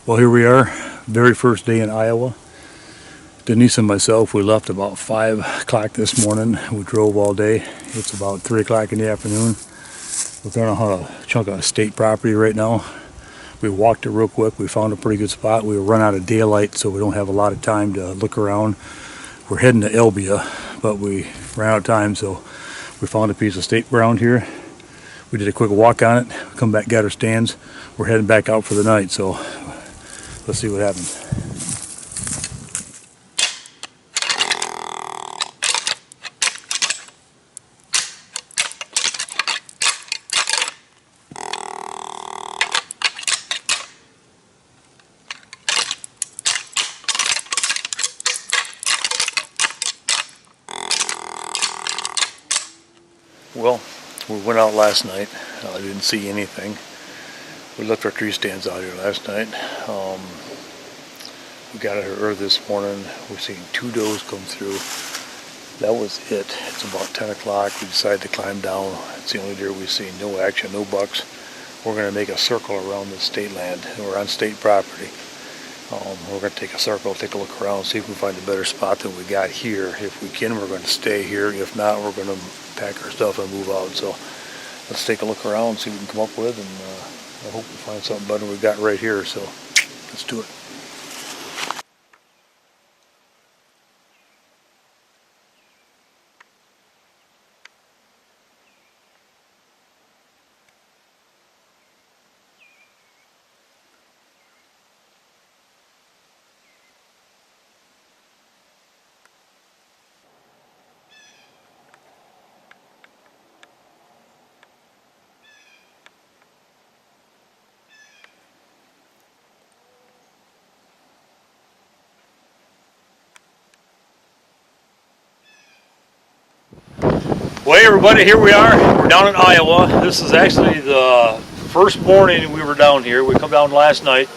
Well, here we are, very first day in Iowa. Denise and myself, we left about 5 o'clock this morning. We drove all day. It's about 3 o'clock in the afternoon. We're going to hunt a chunk of state property right now. We walked it real quick. We found a pretty good spot. We run out of daylight, so we don't have a lot of time to look around. We're heading to Elbia, but we ran out of time, so we found a piece of state ground here. We did a quick walk on it, come back, got our stands. We're heading back out for the night, so let's see what happens. Well, we went out last night. I didn't see anything. We left our tree stands out here last night. We got out here early this morning. We're seeing 2 does come through. That was it. It's about 10 o'clock. We decided to climb down. It's the only deer we've seen. No action, no bucks. We're going to make a circle around this state land. We're on state property. We're going to take a circle, take a look around, see if we find a better spot than we got here. If we can, we're going to stay here. If not, we're going to pack our stuff and move out. So let's take a look around, see what we can come up with, and I hope we find something better than we got right here. So let's do it. Well, hey everybody, here we are. We're down in Iowa. This is actually the first morning we were down here. We come down last night.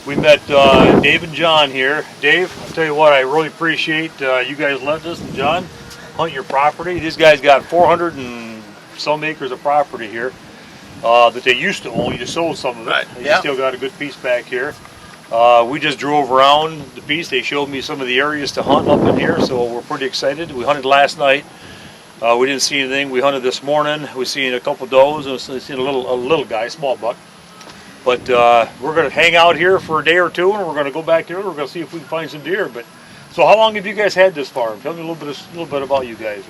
We met Dave and John here. Dave, I'll tell you what, I really appreciate you guys letting us and John hunt your property. These guys got 400 and some acres of property here that they used to own. You just sold some of it. Right. You still got a good piece back here. We just drove around the piece. They showed me some of the areas to hunt up in here, so we're pretty excited. We hunted last night. We didn't see anything. We hunted this morning. We seen a couple does and we seen a little guy, small buck. But we're going to hang out here for a day or two, and we're going to go back there. We're going to see if we can find some deer. But so, how long have you guys had this farm? Tell me a little bit about you guys.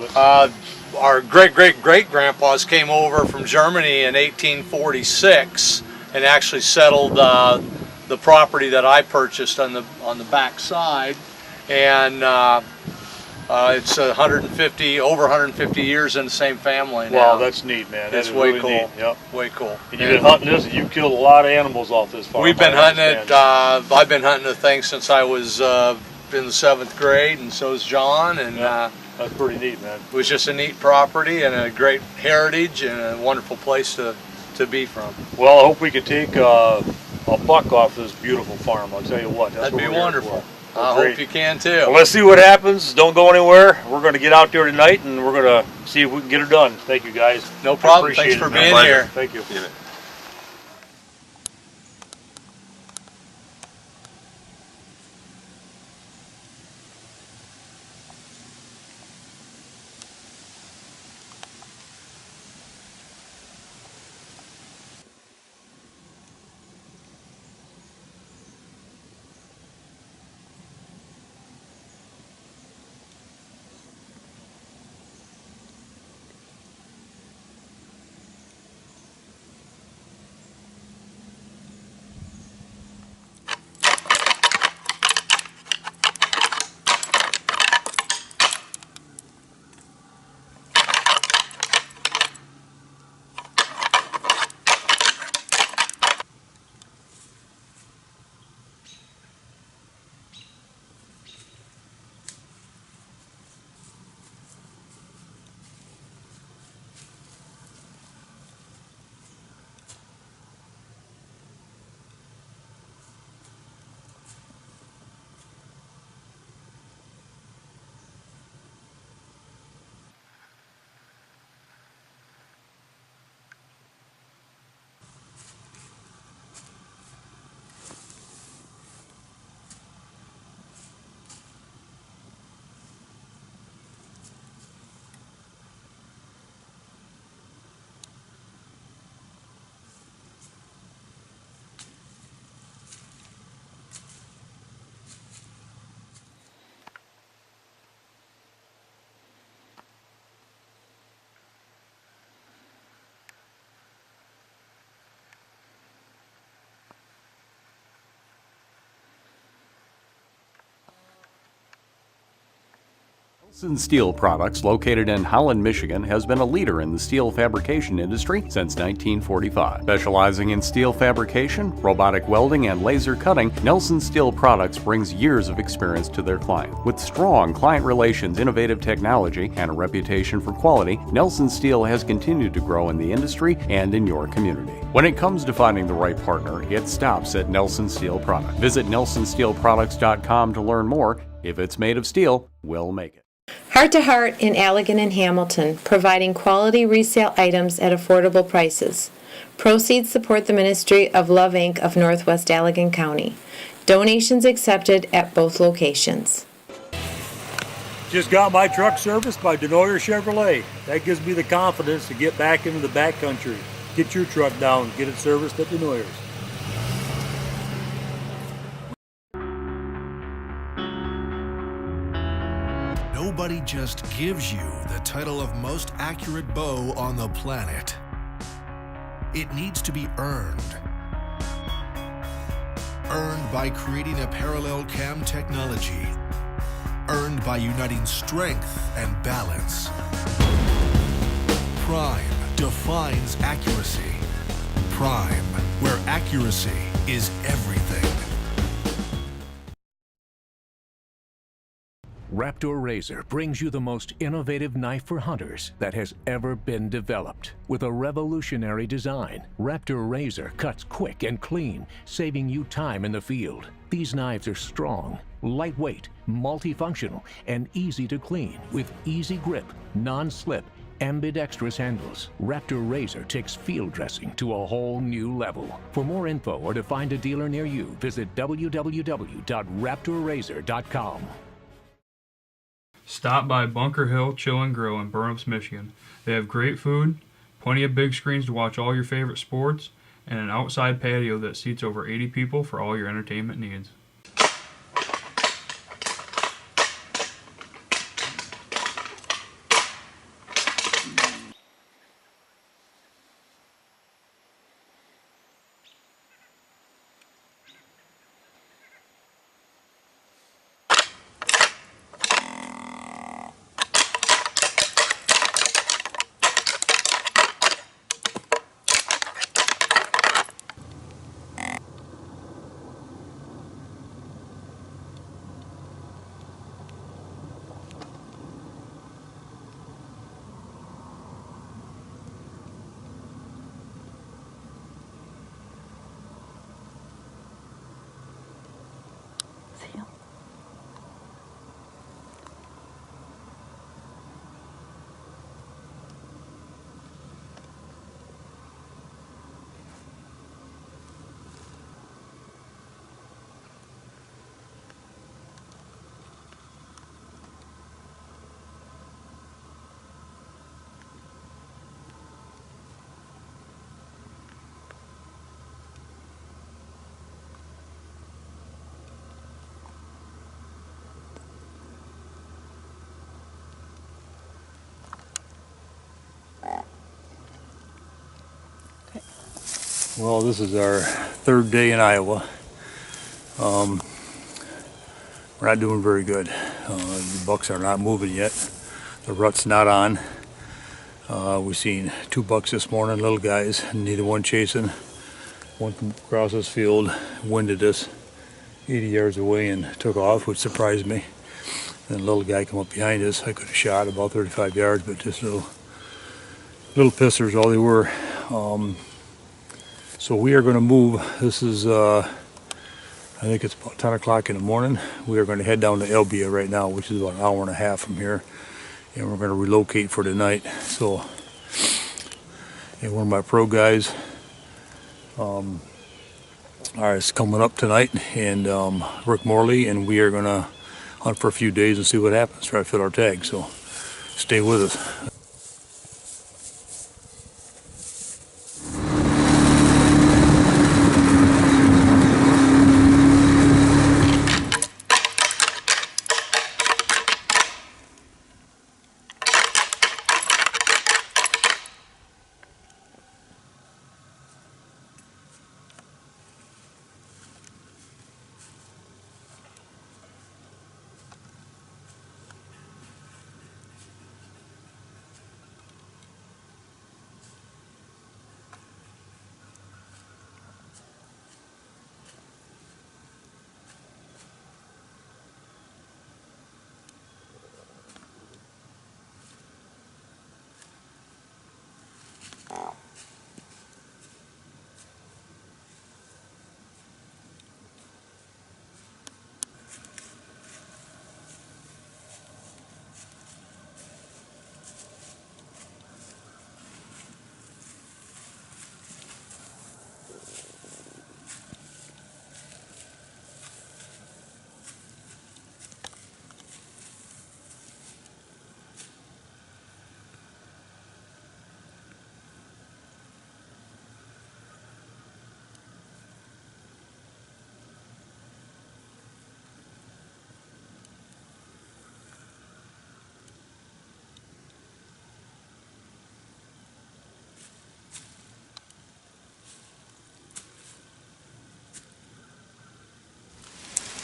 Our great-great-great-grandpas came over from Germany in 1846 and actually settled the property that I purchased on the back side, and it's over 150 years in the same family now. Wow, that's neat, man. It's way really cool. Neat. Yep. Way cool. And you've been hunting this, and you killed a lot of animals off this farm. We've been hunting it. I've been hunting the thing since I was in the 7th grade, and so is John. And that's pretty neat, man. It was just a neat property and a great heritage and a wonderful place to be from. Well, I hope we could take a buck off this beautiful farm. I'll tell you what. That'd be wonderful. I hope you can too. Well, let's see what happens. Don't go anywhere. We're going to get out there tonight, and we're going to see if we can get her done. Thank you, guys. No problem. Thanks for being here. Thank you. Nelson Steel Products, located in Holland, Michigan, has been a leader in the steel fabrication industry since 1945. Specializing in steel fabrication, robotic welding, and laser cutting, Nelson Steel Products brings years of experience to their clients. With strong client relations, innovative technology, and a reputation for quality, Nelson Steel has continued to grow in the industry and in your community. When it comes to finding the right partner, it stops at Nelson Steel Products. Visit nelsonsteelproducts.com to learn more. If it's made of steel, we'll make it. Heart to Heart in Allegan and Hamilton, providing quality resale items at affordable prices. Proceeds support the Ministry of Love Inc. of Northwest Allegan County. Donations accepted at both locations. Just got my truck serviced by Denoyer Chevrolet. That gives me the confidence to get back into the backcountry. Get your truck down, get it serviced at Denoyer's. Nobody just gives you the title of most accurate bow on the planet. It needs to be earned. Earned by creating a parallel cam technology. Earned by uniting strength and balance. Prime defines accuracy. Prime, where accuracy is everything. Raptor Razor brings you the most innovative knife for hunters that has ever been developed. With a revolutionary design, Raptor Razor cuts quick and clean, saving you time in the field. These knives are strong, lightweight, multifunctional, and easy to clean with easy grip, non-slip, ambidextrous handles. Raptor Razor takes field dressing to a whole new level. For more info or to find a dealer near you, visit www.raptorrazor.com. Stop by Bunker Hill Chill and Grill in Burnups, Michigan. They have great food, plenty of big screens to watch all your favorite sports, and an outside patio that seats over 80 people for all your entertainment needs. Well, this is our third day in Iowa. We're not doing very good. The bucks are not moving yet. The rut's not on. We've seen 2 bucks this morning, little guys, neither one chasing. One from across this field winded us 80 yards away and took off, which surprised me. Then a little guy come up behind us. I could have shot about 35 yards, but just little pissers, all they were. So we are going to move. This is, I think it's about 10 o'clock in the morning. We are going to head down to Elbia right now, which is about an hour and a half from here. And we're going to relocate for the night. So, and one of my pro guys is coming up tonight, and Rick Morley, and we are going to hunt for a few days and see what happens, try to fill our tag. So stay with us.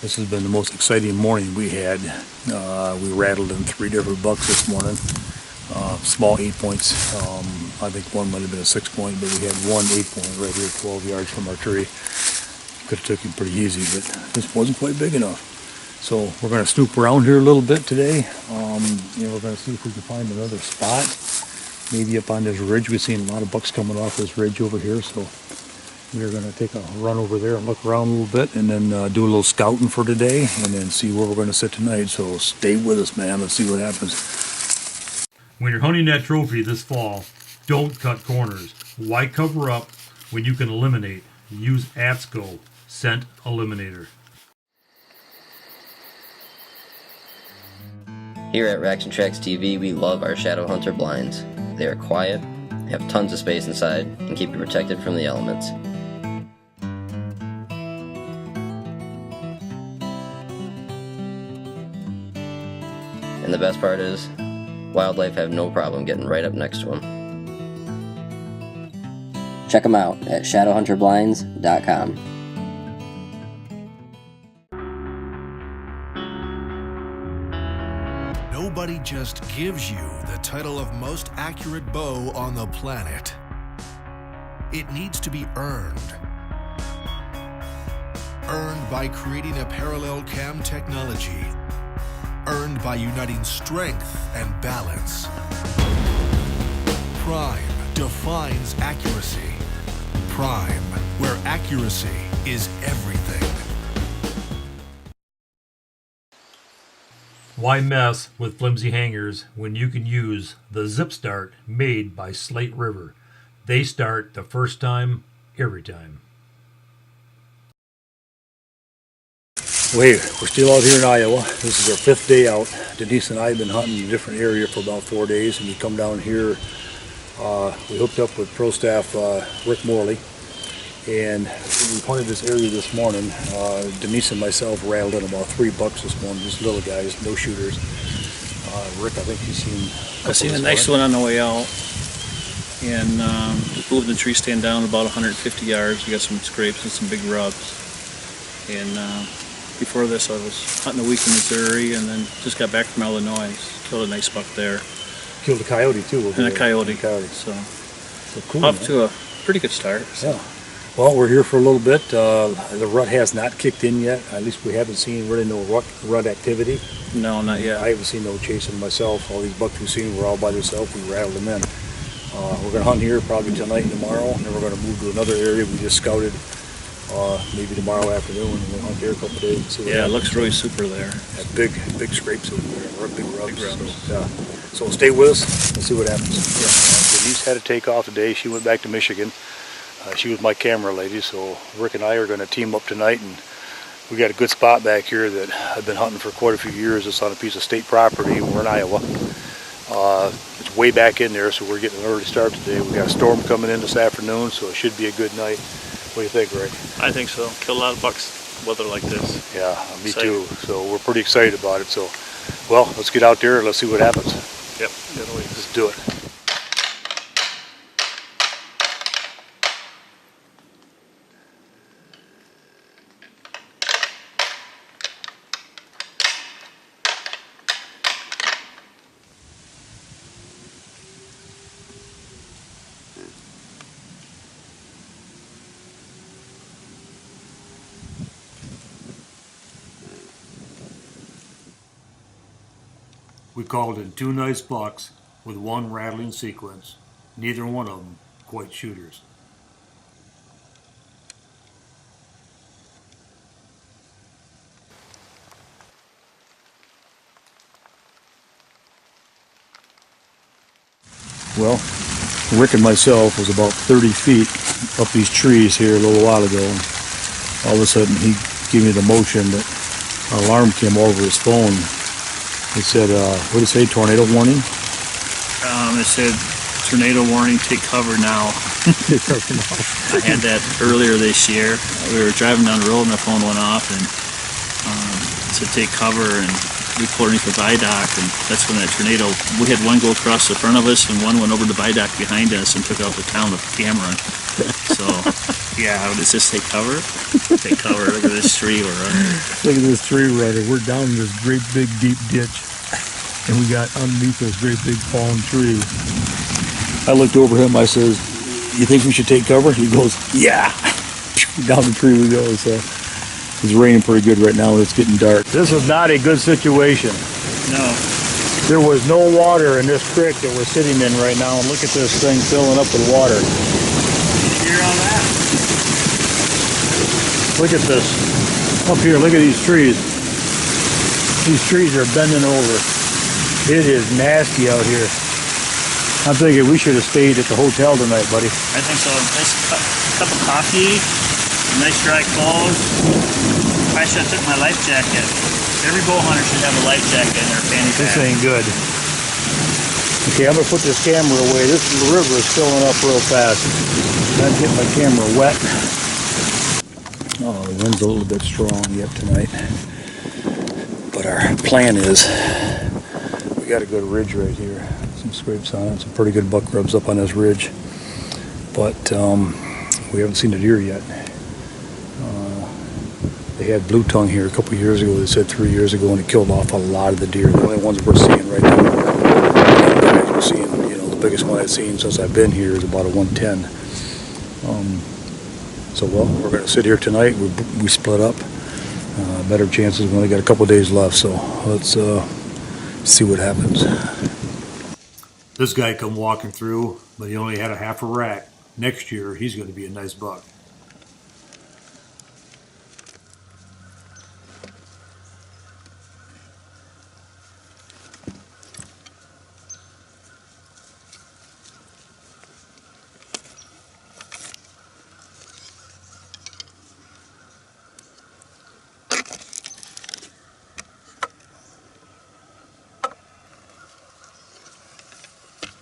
This has been the most exciting morning we had. We rattled in 3 different bucks this morning. Small 8 points. I think one might have been a 6 point, but we had one 8 point right here 12 yards from our tree. Could have took him pretty easy, but this wasn't quite big enough. So we're going to snoop around here a little bit today. We're going to see if we can find another spot. Maybe up on this ridge. We've seen a lot of bucks coming off this ridge over here, so we're going to take a run over there and look around a little bit, and then do a little scouting for today, and then see where we're going to sit tonight. So stay with us, man. Let's see what happens. When you're hunting that trophy this fall, don't cut corners. Why cover up when you can eliminate? Use APSCO Scent Eliminator. Here at Racks and Tracks TV, we love our Shadow Hunter blinds. They are quiet, have tons of space inside, and keep you protected from the elements. And the best part is, wildlife have no problem getting right up next to them. Check them out at shadowhunterblinds.com. Nobody just gives you the title of most accurate bow on the planet. It needs to be earned. Earned by creating a parallel cam technology. Earned by uniting strength and balance. Prime defines accuracy. Prime, where accuracy is everything. Why mess with flimsy hangers when you can use the Zip Start made by Slate River? They start the first time, every time. We're still out here in Iowa. This is our 5th day out. Denise and I have been hunting in a different area for about 4 days, and we come down here. We hooked up with pro staff Rick Morley, and we hunted this area this morning. Denise and myself rattled in about 3 bucks this morning, just little guys, no shooters. Rick, I think you've seen. I've seen a nice one on the way out, and moved the tree stand down about 150 yards. We got some scrapes and some big rubs, and before this I was hunting a week in Missouri, and then just got back from Illinois. Killed a nice buck there. Killed a coyote too. And a coyote. So cool, off man. to a pretty good start. So. Yeah. Well, we're here for a little bit. The rut has not kicked in yet. At least we haven't seen really no rut activity. No, not yet. I haven't seen no chasing myself. All these bucks we've seen were all by themselves. We rattled them in. We're going to hunt here probably tonight and tomorrow, and then we're going to move to another area we just scouted maybe tomorrow afternoon, and we'll hunt there a couple of days and see what happens. It looks really super there. Yeah, big scrapes over there, big rubs. Big rubs. So stay with us and see what happens. Yeah. Denise had to take off today. She went back to Michigan. She was my camera lady, so Rick and I are going to team up tonight, and we got a good spot back here that I've been hunting for quite a few years. It's on a piece of state property. We're in Iowa. It's way back in there, so we're getting an early start today. We got a storm coming in this afternoon, so it should be a good night. What do you think, Rick? I think so. Kill a lot of bucks weather like this. Yeah, me too. So we're pretty excited about it. So, well, let's get out there and let's see what happens. Yep. Let's do it. We called in 2 nice bucks with 1 rattling sequence. Neither one of them quite shooters. Well, Rick and myself was about 30 feet up these trees here a little while ago. And all of a sudden he gave me the motion that an alarm came over his phone. It said, what did it say, tornado warning? It said, tornado warning, take cover now. Take cover now. I had that earlier this year. We were driving down the road and my phone went off, and it said take cover, and we pulled underneath the viaduct, and that's when that tornado, we had one go across the front of us and one went over the viaduct behind us and took out the town with the camera. So, yeah, how does this take cover? Take cover. Look at this tree we're running. Look at this tree runner. We're down in this great big deep ditch, and we got underneath this great big fallen tree. I looked over him. I says, "You think we should take cover?" He goes, "Yeah." Down the tree we go. So it's raining pretty good right now. It's getting dark. This is not a good situation. No. There was no water in this creek that we're sitting in right now, and look at this thing filling up with water. You hear all that? Look at this. Up here, look at these trees. These trees are bending over. It is nasty out here. I'm thinking we should have stayed at the hotel tonight, buddy. I think so. Nice cup of coffee, nice dry clothes. I should have took my life jacket. Every bow hunter should have a life jacket in their fanny pack. This ain't good. Okay, I'm gonna put this camera away. This river is filling up real fast. I'm getting my camera wet. Oh, the wind's a little bit strong yet tonight. But our plan is, we got a good ridge right here. Some scrapes on it, some pretty good buck rubs up on this ridge. But we haven't seen a deer yet. They had blue tongue here a couple years ago. They said 3 years ago, and it killed off a lot of the deer. The only ones we're seeing right now, we're seeing, the biggest one I've seen since I've been here is about a 110. So we're going to sit here tonight. We split up. Better chances. We only got a couple days left, so let's see what happens. This guy come walking through, but he only had a half a rack. Next year, he's going to be a nice buck.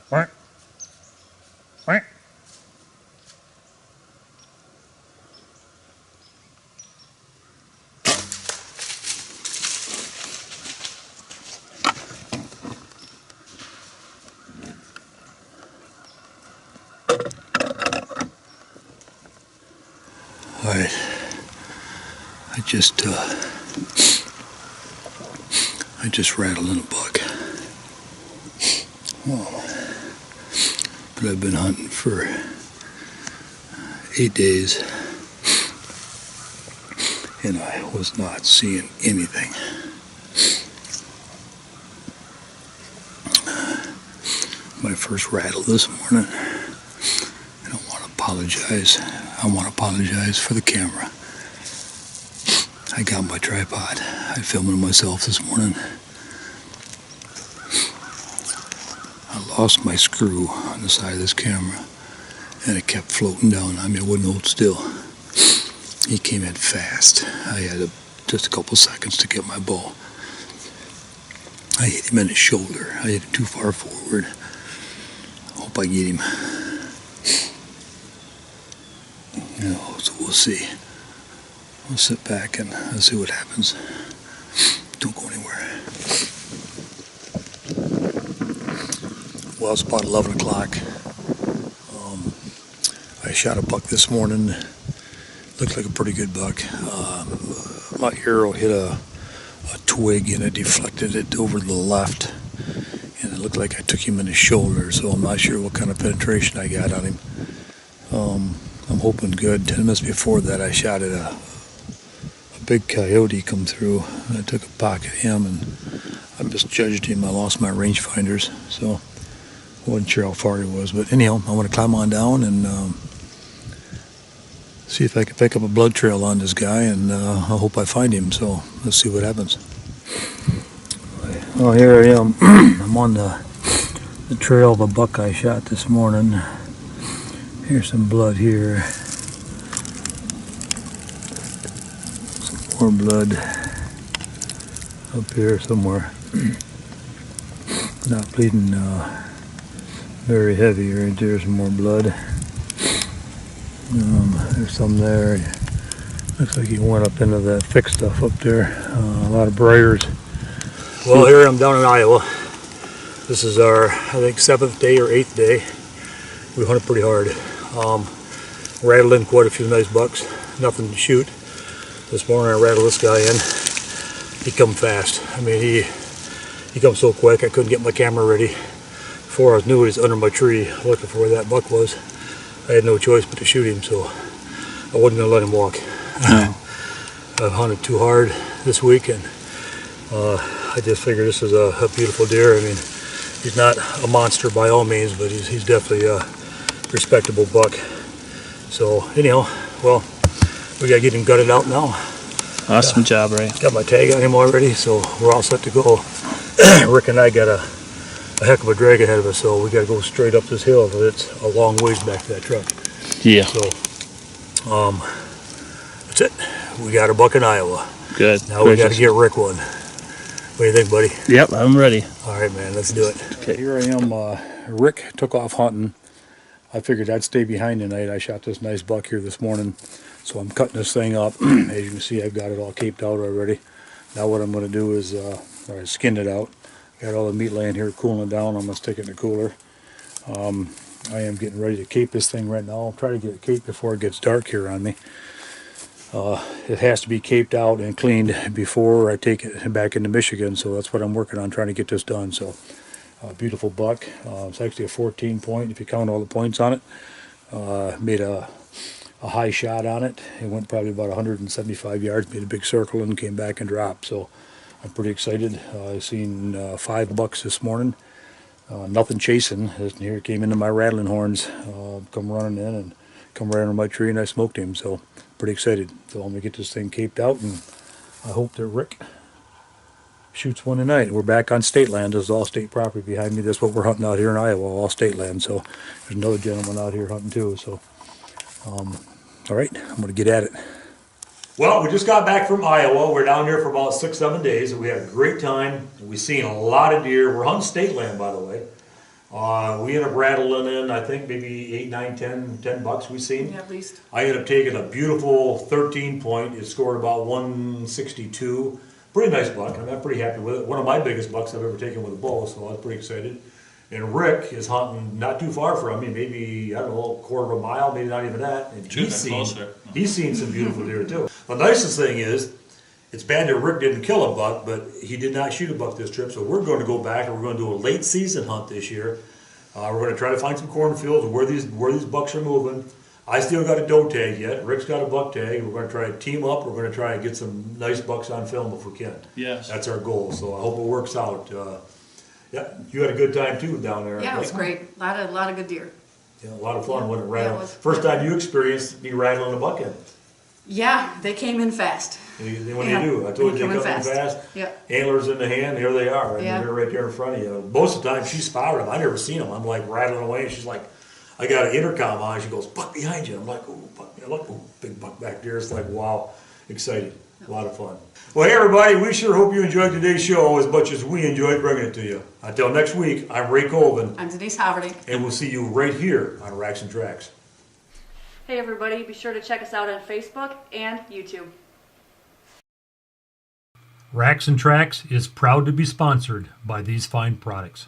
Quack. Quack. All right, I just rattled in a buck. Oh. But I've been hunting for 8 days, and I was not seeing anything. My first rattle this morning. I don't want to apologize. I want to apologize for the camera. I got my tripod. I filmed myself this morning. I lost my screw on the side of this camera, and it kept floating down. I mean, it wouldn't hold still. He came in fast. I had just a couple seconds to get my bow. I hit him in his shoulder. I hit it too far forward. Hope I get him. So we'll see. We'll sit back and see what happens. Don't go anywhere. Well, it's about 11 o'clock. I shot a buck this morning. Looked like a pretty good buck. My arrow hit a twig and it deflected it over to the left. And it looked like I took him in his shoulder, so I'm not sure what kind of penetration I got on him. I'm hoping good. 10 minutes before that, I shot at a big coyote come through. And I took a pock at him and I misjudged him. I lost my rangefinders, so I wasn't sure how far he was. But anyhow, I want to climb on down and see if I can pick up a blood trail on this guy, and I hope I find him. So let's see what happens. Oh, here I am. I'm on the trail of a buck I shot this morning. Here's some blood here. Some more blood up here somewhere. Not bleeding very heavy. Right there's some more blood. There's some there. Looks like he went up into that thick stuff up there. A lot of briars. Well, here I'm down in Iowa. This is our, I think, 7th day or 8th day. We hunted pretty hard. rattled in quite a few nice bucks. Nothing to shoot. This morning I rattled this guy in. He come fast. I mean, he come so quick I couldn't get my camera ready. Before I knew he was under my tree looking for where that buck was. I had no choice but to shoot him, so I wasn't going to let him walk. No. I've hunted too hard this week, and I just figured this is a beautiful deer. I mean, he's not a monster by all means, but he's definitely a respectable buck. So anyhow, well, we got to get him gutted out now. Awesome job, Ray. Got my tag on him already, so we're all set to go. Rick and I got a heck of a drag ahead of us, so we got to go straight up this hill, but it's a long ways back to that truck. Yeah. So, that's it. We got a buck in Iowa. Good. Now we got to get Rick one. What do you think, buddy? Yep, I'm ready. All right, man, let's do it. Okay. Here I am. Rick took off hunting. I figured I'd stay behind tonight. I shot this nice buck here this morning, so I'm cutting this thing up. As you can see, I've got it all caped out already. Now what I'm going to do is I skinned it out. Got all the meat laying here cooling down. I'm going to stick it in the cooler. I am getting ready to cape this thing right now. I'll try to get it caped before it gets dark here on me. It has to be caped out and cleaned before I take it back into Michigan, so that's what I'm working on, trying to get this done. So, beautiful buck. It's actually a 14 point if you count all the points on it. Made a high shot on it. It went probably about 175 yards, made a big circle and came back and dropped. So I'm pretty excited. I've seen 5 bucks this morning. Nothing chasing. Here it came into my rattling horns, come running in and come right under my tree, and I smoked him. So pretty excited. So I'm gonna get this thing caped out, and I hope that Rick shoots one tonight. We're back on state land. This is all state property behind me. That's what we're hunting out here in Iowa, all state land. So there's another gentleman out here hunting too. So all right, I'm gonna get at it. Well, we just got back from Iowa. We're down here for about 6-7 days, and we had a great time. We've seen a lot of deer. We're hunting state land, by the way. We ended up rattling in, I think, maybe 8, 9, 10 bucks we've seen. Yeah, at least. I ended up taking a beautiful 13 point. It scored about 162. Pretty nice buck. I'm pretty happy with it. One of my biggest bucks I've ever taken with a bow, so I was pretty excited. And Rick is hunting not too far from me, maybe, I don't know, a quarter of a mile, maybe not even that. And he's seen some beautiful deer too. The nicest thing is, it's bad that Rick didn't kill a buck, but he did not shoot a buck this trip, so we're going to go back and we're going to do a late season hunt this year. We're going to try to find some cornfields where these bucks are moving. I still got a doe tag yet. Rick's got a buck tag. We're going to try to team up. We're going to try to get some nice bucks on film if we can. Yes. That's our goal, so I hope it works out. Yeah, you had a good time too down there. Yeah, it was great. A lot of good deer. Yeah, a lot of fun. Yeah. Wasn't it? Yeah, it was. First time you experienced me rattling a buck in. Yeah, they came in fast. What do you do? I told you they come in fast. Yeah. Antlers in the hand, there they are. And Yeah. they're right there in front of you. Most of the time she spotted them. I never seen them. I'm like rattling away. And she's like, I got an intercom on. She goes, buck behind you. I'm like, oh, buck. Look, oh, big buck back there. It's like, wow, exciting. A lot of fun. Well, hey, everybody, we sure hope you enjoyed today's show as much as we enjoyed bringing it to you. Until next week, I'm Ray Colvin. I'm Denise Haverty. And we'll see you right here on Racks and Tracks. Hey, everybody, be sure to check us out on Facebook and YouTube. Racks and Tracks is proud to be sponsored by these fine products.